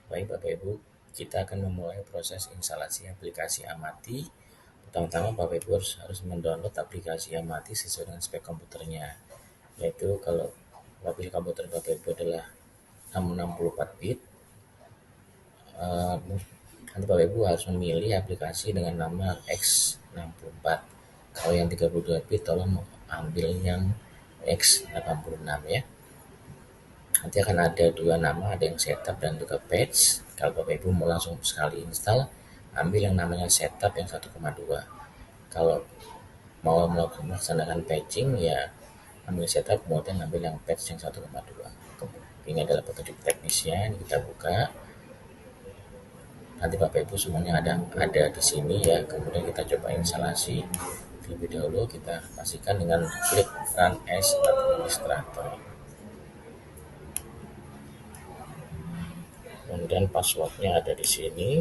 Baik Bapak Ibu, kita akan memulai proses instalasi aplikasi Amati. Pertama-tama Bapak Ibu harus mendownload aplikasi Amati sesuai dengan spek komputernya. Yaitu kalau aplikasi komputer Bapak Ibu adalah 664 bit, nanti Bapak Ibu harus memilih aplikasi dengan nama X64. Kalau yang 32 bit tolong ambil yang X86 ya. Nanti akan ada dua nama, ada yang setup dan juga patch. Kalau Bapak Ibu mau langsung sekali install, ambil yang namanya setup yang 1,2. Kalau mau melaksanakan patching ya ambil setup, kemudian ambil yang patch yang 1,2. Ini adalah petunjuk teknisnya, ini kita buka. Nanti Bapak Ibu semuanya ada di sini ya. Kemudian kita coba instalasi. Terlebih dahulu kita pastikan dengan klik Run as Administrator. Kemudian passwordnya ada di sini.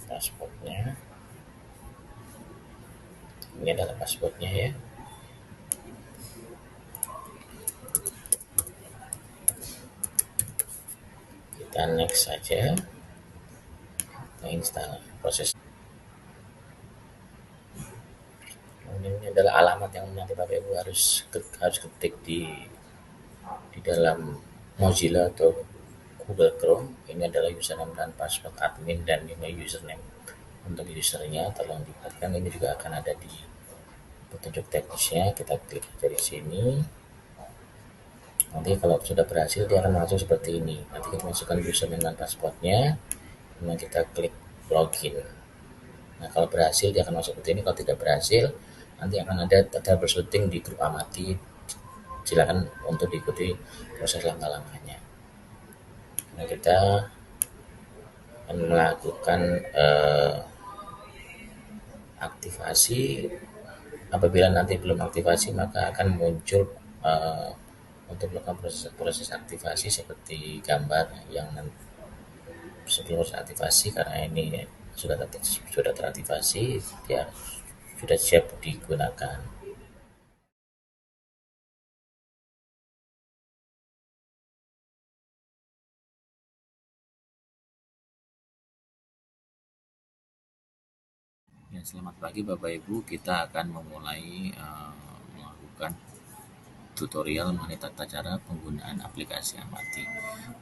Passwordnya ini adalah passwordnya ya. Kita next saja. Kita install proses. Kemudian ini adalah alamat yang nanti Bapak Ibu harus ketik di dalam Mozilla atau Google Chrome. Ini adalah username dan password admin dan ini username untuk usernya. Tolong diperhatikan, ini juga akan ada di petunjuk teknisnya. Kita klik dari sini. Nanti kalau sudah berhasil dia akan langsung seperti ini. Nanti kita masukkan username dan passwordnya. Kemudian kita klik login. Nah kalau berhasil dia akan masuk seperti ini. Kalau tidak berhasil nanti akan ada troubleshooting di grup Amati. Silakan untuk diikuti proses langkah-langkahnya. Nah kita akan melakukan aktivasi. Apabila nanti belum aktivasi maka akan muncul untuk melakukan proses aktivasi seperti gambar yang sebelum proses aktivasi. Karena ini sudah teraktivasi, ya sudah siap digunakan. Ya, selamat pagi Bapak Ibu, kita akan memulai melakukan tutorial mengenai tata cara penggunaan aplikasi Amati.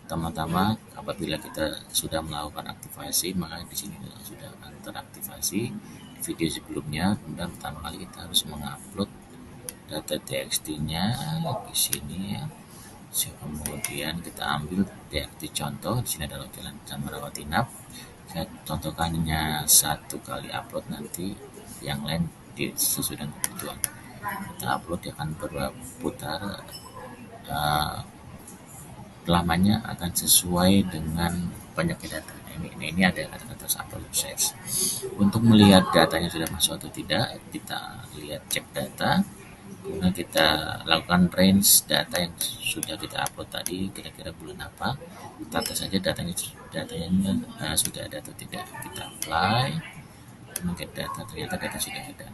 Pertama-tama, apabila kita sudah melakukan aktivasi, maka di sini sudah akan teraktivasi video sebelumnya. Kemudian pertama kali kita harus mengupload data TXT-nya di sini ya. Kemudian kita ambil TXT contoh. Di sini adalah Jalan Camarawati Inap. Saya contohkannya satu kali upload, nanti yang lain sesuai dengan kebutuhan. Kita upload, dia akan berputar, lamanya akan sesuai dengan banyaknya data. Ini ada kata-kata upload proses. Untuk melihat datanya sudah masuk atau tidak, kita lihat cek data. Kemudian kita lakukan range data yang sudah kita upload tadi, kira-kira bulan apa. Kita tes saja datanya sudah ada atau tidak. Kita apply, mungkin data, ternyata data sudah ada.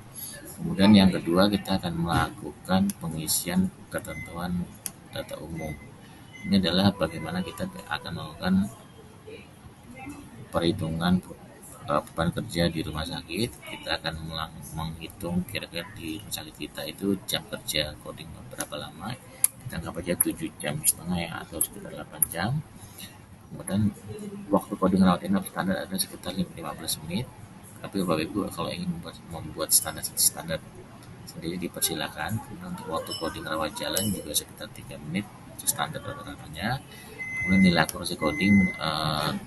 Kemudian yang kedua, kita akan melakukan pengisian ketentuan data umum. Ini adalah bagaimana kita akan melakukan perhitungan beban kerja di rumah sakit. Kita akan menghitung kira-kira di rumah sakit kita itu jam kerja coding berapa lama. Kita anggap aja 7,5 jam ya, atau sekitar 8 jam. Kemudian waktu coding rawat inap standar ada sekitar 15 menit. Tapi Bapak Ibu kalau ingin membuat standar sendiri dipersilakan. Kemudian untuk waktu coding rawat jalan juga sekitar 3 menit, itu standar rata-ratanya. Kemudian nilai akurasi coding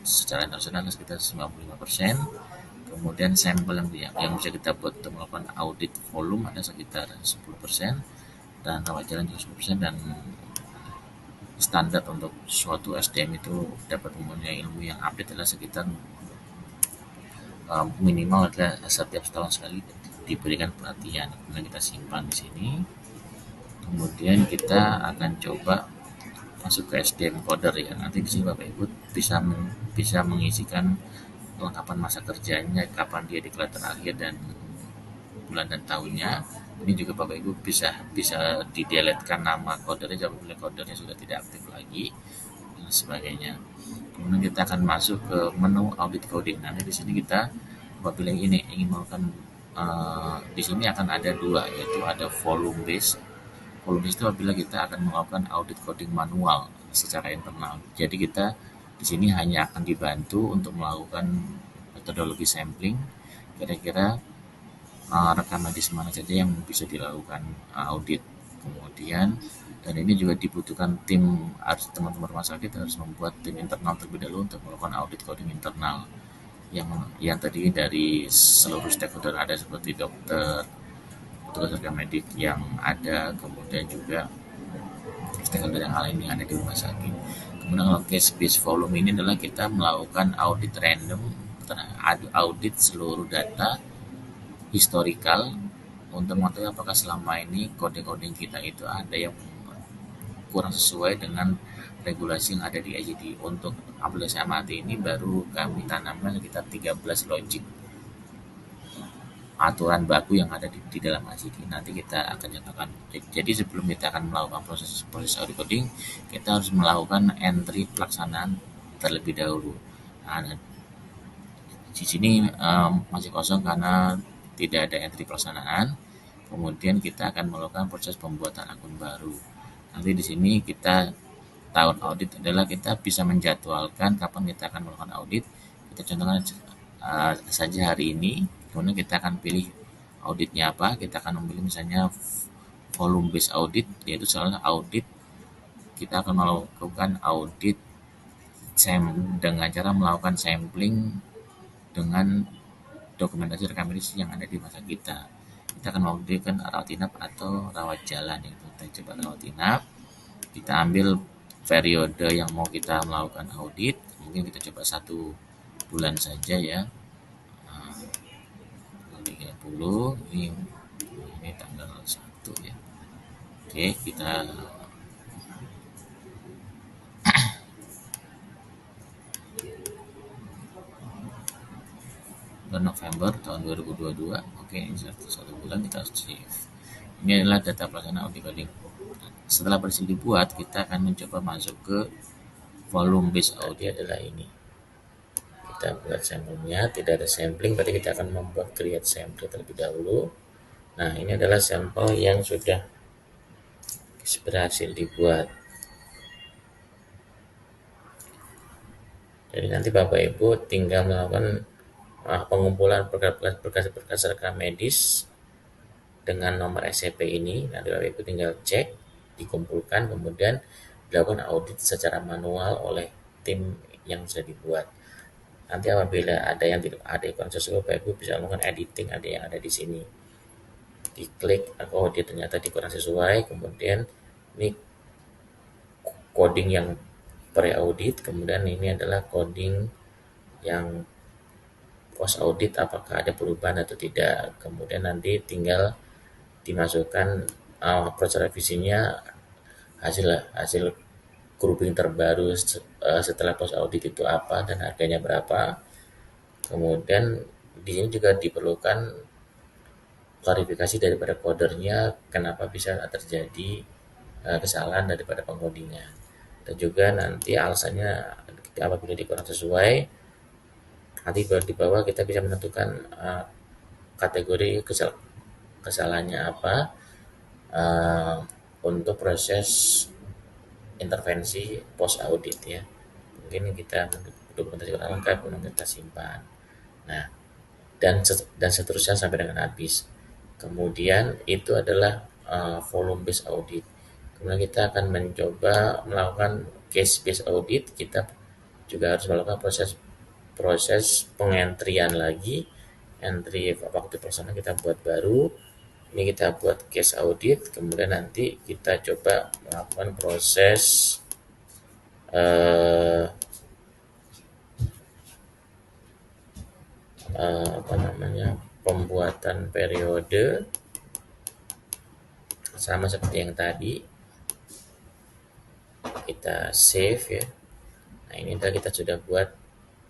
secara internasional sekitar 95%. Kemudian sampel yang bisa kita buat untuk melakukan audit volume ada sekitar 10%, dan rawat jalan juga 10%. Dan standar untuk suatu SDM itu dapat mempunyai ilmu yang update adalah sekitar minimal adalah setiap setahun sekali diberikan pelatihan. Kemudian kita simpan di sini. Kemudian kita akan coba masuk ke SDM coder ya. Nanti di sini Bapak Ibu bisa mengisikan kelengkapan masa kerjanya, kapan dia diklat terakhir dan bulan dan tahunnya. Ini juga Bapak Ibu bisa dideletkan nama codernya apabila codernya sudah tidak aktif lagi dan sebagainya. Kemudian kita akan masuk ke menu audit coding. Nanti di sini kita apabila ini ingin melakukan di sini akan ada dua, yaitu ada volume base. Volume base itu apabila kita akan melakukan audit coding manual secara internal. Jadi kita di sini hanya akan dibantu untuk melakukan metodologi sampling, kira-kira rekam medis mana saja yang bisa dilakukan audit. Kemudian dan ini juga dibutuhkan tim, harus teman-teman rumah sakit harus membuat tim internal terlebih dahulu untuk melakukan audit coding internal yang tadi dari seluruh stakeholder ada seperti dokter, petugas rekam medik yang ada, kemudian juga stakeholder yang lain yang ada di rumah sakit. Kemudian kalau case based volume ini adalah kita melakukan audit random, audit seluruh data historical untuk mengetahui apakah selama ini kode-coding kita itu ada yang kurang sesuai dengan regulasi yang ada di ICD. Untuk aplikasi amati ini baru kami tanamkan sekitar 13 logic aturan baku yang ada di dalam ICD. Nanti kita akan nyatakan. Jadi sebelum kita akan melakukan proses audio coding, kita harus melakukan entry pelaksanaan terlebih dahulu. Nah, di sini masih kosong karena tidak ada entry pelaksanaan. Kemudian kita akan melakukan proses pembuatan akun baru. Nanti di sini kita tahun audit adalah kita bisa menjadwalkan kapan kita akan melakukan audit. Kita contohkan saja hari ini, kemudian kita akan pilih auditnya apa. Kita akan memilih misalnya volume based audit, yaitu soal audit kita akan melakukan audit dengan cara melakukan sampling dengan dokumentasi rekam medis yang ada di masa kita. Kita akan mengauditkan rawat inap atau rawat jalan, yaitu kita coba rawat inap. Kita ambil periode yang mau kita melakukan audit, mungkin kita coba 1 bulan saja ya. 30 ini tanggal 1 ya. Oke, kita November tahun 2022. Oke, ini 1 bulan kita harus save. Ini adalah data pelaksanaan audit coding. Setelah berhasil dibuat, kita akan mencoba masuk ke volume based audit adalah ini. Kita buat sampelnya, tidak ada sampling, berarti kita akan membuat create sampling terlebih dahulu. Nah, ini adalah sampel yang sudah berhasil dibuat. Jadi nanti Bapak Ibu tinggal melakukan pengumpulan berkas rekam medis dengan nomor SCP ini. Nanti Bapak Ibu tinggal cek, dikumpulkan, kemudian dilakukan audit secara manual oleh tim yang sudah dibuat. Nanti apabila ada yang tidak ada yang kurang sesuai, Bapak Ibu bisa melakukan editing, ada yang ada di sini. Diklik, oh dia ternyata kurang sesuai, kemudian ini coding yang pre-audit, kemudian ini adalah coding yang post audit, apakah ada perubahan atau tidak. Kemudian nanti tinggal dimasukkan proses revisinya, hasil grouping terbaru setelah post audit itu apa dan harganya berapa. Kemudian di sini juga diperlukan klarifikasi daripada codernya kenapa bisa terjadi kesalahan daripada pengodingan, dan juga nanti alasannya apabila kurang sesuai. Nanti di bawah kita bisa menentukan kategori kesalahannya apa untuk proses intervensi post audit ya. Mungkin kita dokumentasi lengkap, kemudian kita simpan. Nah, dan seterusnya sampai dengan habis. Kemudian itu adalah volume based audit. Kemudian kita akan mencoba melakukan case based audit. Kita juga harus melakukan proses pengentrian lagi. Entry waktu pelaksanaan kita buat baru. Ini kita buat case audit. Kemudian nanti kita coba melakukan proses pembuatan periode sama seperti yang tadi. Kita save ya. Nah, ini adalah kita sudah buat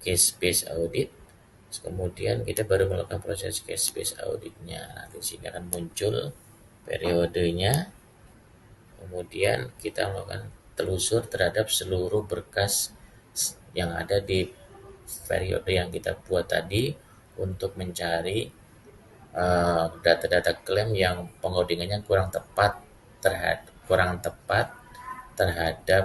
case based audit. Kemudian kita baru melakukan proses case based auditnya. Nanti di sini akan muncul periodenya. Kemudian kita melakukan telusur terhadap seluruh berkas yang ada di periode yang kita buat tadi untuk mencari data-data klaim yang pengodingannya terhadap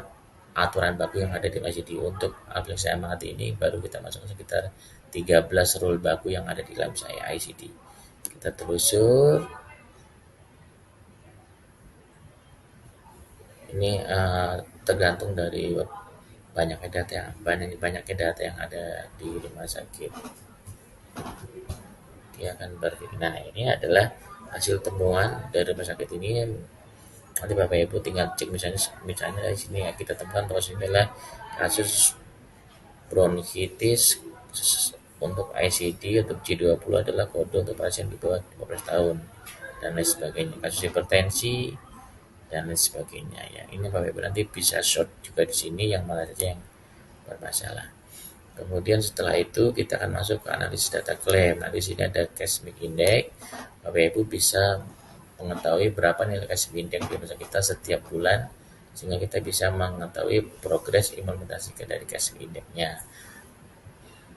aturan baku yang ada di ICD. Untuk aplikasi Amati ini baru kita masuk sekitar 13 rule baku yang ada di dalam saya ICD. Kita telusur. Ini tergantung dari banyaknya data yang ada di rumah sakit. Dia akan nah, ini adalah hasil temuan dari rumah sakit ini. Nanti Bapak Ibu tinggal cek, misalnya di sini ya, kita temukan bahwa ini adalah kasus bronkitis untuk ICD untuk G20 adalah kode untuk pasien di bawah 15 tahun dan lain sebagainya. Kasus hipertensi dan lain sebagainya ya. Ini Bapak Ibu nanti bisa short juga di sini yang mana saja yang bermasalah. Kemudian setelah itu kita akan masuk ke analisis data klaim. Nah, di sini ada cash mix index. Bapak Ibu bisa mengetahui berapa nilai cash mix index di rumah kita setiap bulan, sehingga kita bisa mengetahui progres implementasi dari cash mix indexnya.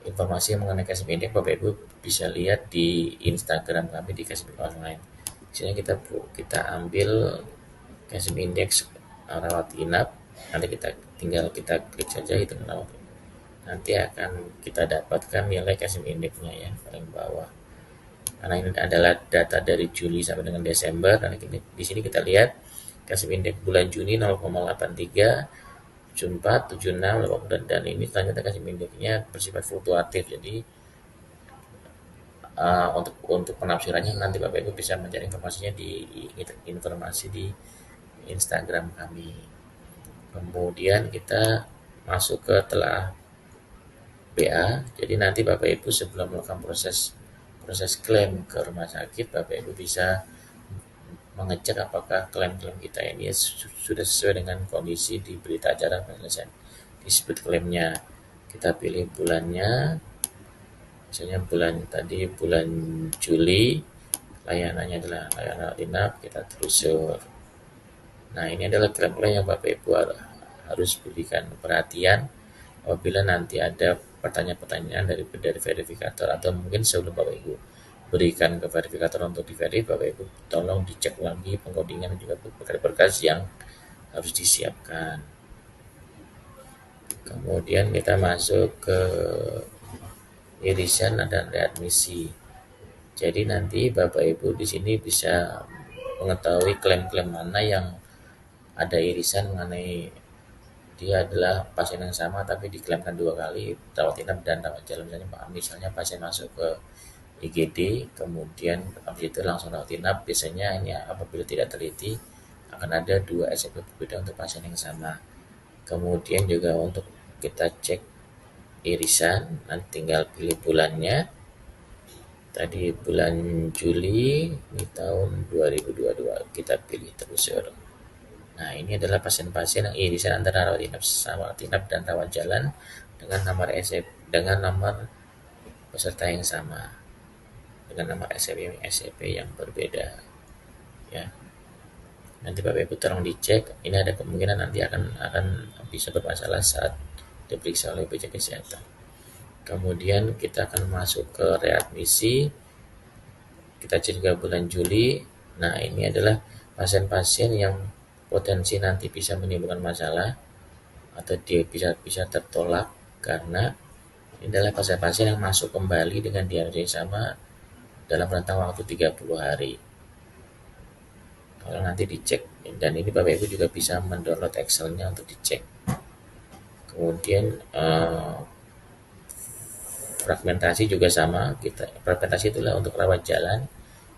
Informasi mengenai cash mix index Bapak Ibu bisa lihat di Instagram kami di cash mix online. Di sini kita ambil cash mix index rawat inap. Nanti tinggal kita klik saja hitung rawat inap. Nanti akan kita dapatkan nilai cash mix indexnya ya, paling bawah. Karena ini adalah data dari Juli sampai dengan Desember. Dan di sini kita lihat cash mix index bulan Juni 0,83, Juni 4, 76, dan ini ternyata cash mix indexnya bersifat fluktuatif. Jadi untuk penafsirannya nanti Bapak Ibu bisa mencari informasinya di Instagram kami. Kemudian kita masuk ke telah BA. Jadi nanti Bapak Ibu sebelum melakukan proses klaim ke rumah sakit, Bapak Ibu bisa mengecek apakah klaim-klaim kita ini sudah sesuai dengan kondisi di berita acara penyelesaian disebut klaimnya. Kita pilih bulannya, misalnya bulan Juli, layanannya adalah layanan inap, kita telusur. Nah, ini adalah klaim-klaim yang Bapak Ibu harus berikan perhatian apabila nanti ada pertanyaan-pertanyaan dari verifikator, atau mungkin sebelum Bapak Ibu berikan ke verifikator untuk diverif, Bapak Ibu tolong dicek lagi pengkodingan dan juga berkas yang harus disiapkan. Kemudian kita masuk ke irisan dan readmisi. Jadi nanti Bapak Ibu di sini bisa mengetahui klaim-klaim mana yang ada irisan mengenai dia adalah pasien yang sama tapi diklaimkan 2 kali, rawat inap dan rawat jalan. Misalnya pasien masuk ke IGD, kemudian habis itu langsung rawat inap. Biasanya ini apabila tidak teliti akan ada 2 SOP berbeda untuk pasien yang sama. Kemudian juga untuk kita cek irisan, nanti tinggal pilih bulannya. Tadi bulan Juli di tahun 2022 kita pilih telusur. Nah, ini adalah pasien-pasien yang irisan antara rawat inap dan rawat jalan dengan nomor peserta yang sama, dengan nomor SCP yang berbeda. Ya. Nanti Bapak Ibu tolong dicek. Ini ada kemungkinan nanti akan bisa bermasalah saat diperiksa oleh BPJS Kesehatan. Kemudian kita akan masuk ke readmisi. Kita cek juga bulan Juli. Nah, ini adalah pasien-pasien yang potensi nanti bisa menimbulkan masalah atau dia bisa tertolak karena ini adalah pasien-pasien yang masuk kembali dengan diagnosis yang sama dalam rentang waktu 30 hari. Kalau nanti dicek, dan ini Bapak Ibu juga bisa mendownload Excel-nya untuk dicek. Kemudian fragmentasi juga sama. Fragmentasi itulah untuk rawat jalan,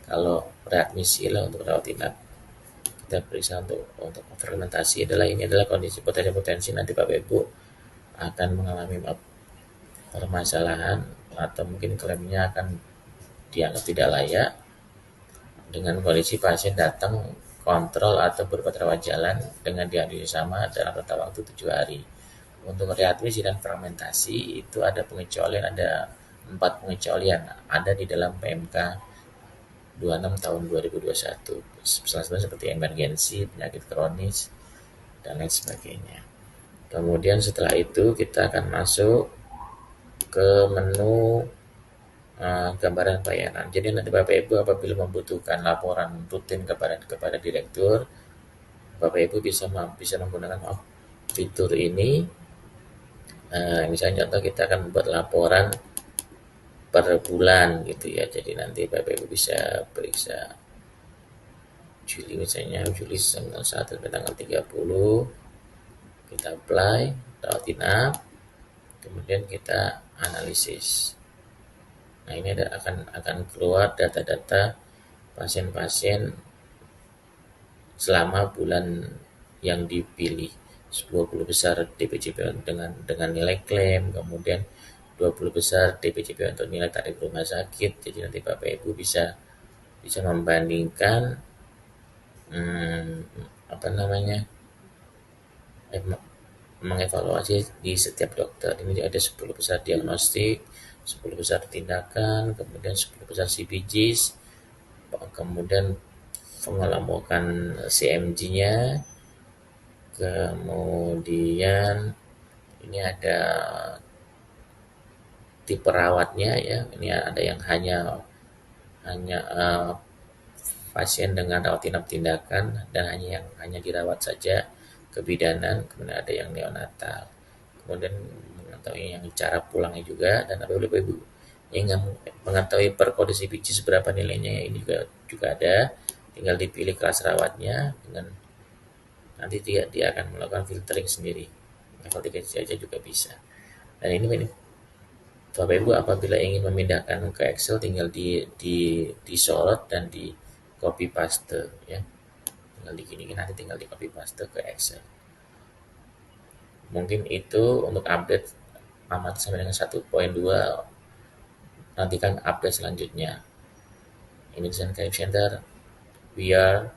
kalau readmisi lah untuk rawat inap. Kita periksa untuk fragmentasi ini adalah kondisi potensi nanti Bapak Ibu akan mengalami permasalahan atau mungkin klaimnya akan dianggap tidak layak dengan kondisi pasien datang kontrol atau berobat rawat jalan dengan diagnosis sama dalam rentang waktu 7 hari. Untuk readmisi dan fragmentasi itu ada 4 pengecualian ada di dalam PMK 26 tahun 2021. Seperti emergensi, penyakit kronis, dan lain sebagainya. Kemudian setelah itu kita akan masuk ke menu gambaran bayaran. Jadi nanti Bapak Ibu apabila membutuhkan laporan rutin kepada direktur, Bapak Ibu bisa menggunakan fitur ini. Misalnya contoh kita akan membuat laporan per bulan gitu ya. Jadi nanti Bapak Ibu bisa periksa Juli, misalnya Juli tanggal 1 sampai tanggal 30, kita apply, rawat inap, kemudian kita analisis. Nah, ini akan keluar data-data pasien-pasien selama bulan yang dipilih. 20 besar DPJP dengan nilai klaim, kemudian 20 besar DPJP untuk nilai tarif rumah sakit. Jadi nanti Bapak Ibu bisa bisa membandingkan apa namanya, mengevaluasi di setiap dokter. Ini ada 10 besar diagnostik, 10 besar tindakan, kemudian 10 besar CPGs, kemudian pengelompokan CMG-nya, kemudian ini ada tipe rawatnya ya. Ini ada yang hanya hanya pasien dengan rawat inap tindakan dan hanya dirawat saja, kebidanan, kemudian ada yang neonatal, kemudian mengetahui yang cara pulangnya juga, dan apabila ibu ingin mengetahui per kode CPG seberapa nilainya, ini juga ada, tinggal dipilih kelas rawatnya, dengan nanti dia akan melakukan filtering sendiri, level 3 saja juga bisa. Dan ini Bapak Ibu apabila ingin memindahkan ke Excel tinggal disorot dan di copy paste ya. Tinggal nanti tinggal di copy paste ke Excel. Mungkin itu untuk update amat sampai dengan 1.2. Nantikan update selanjutnya. Ini Design Claim Center. We are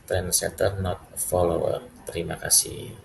trendsetter not follower. Terima kasih.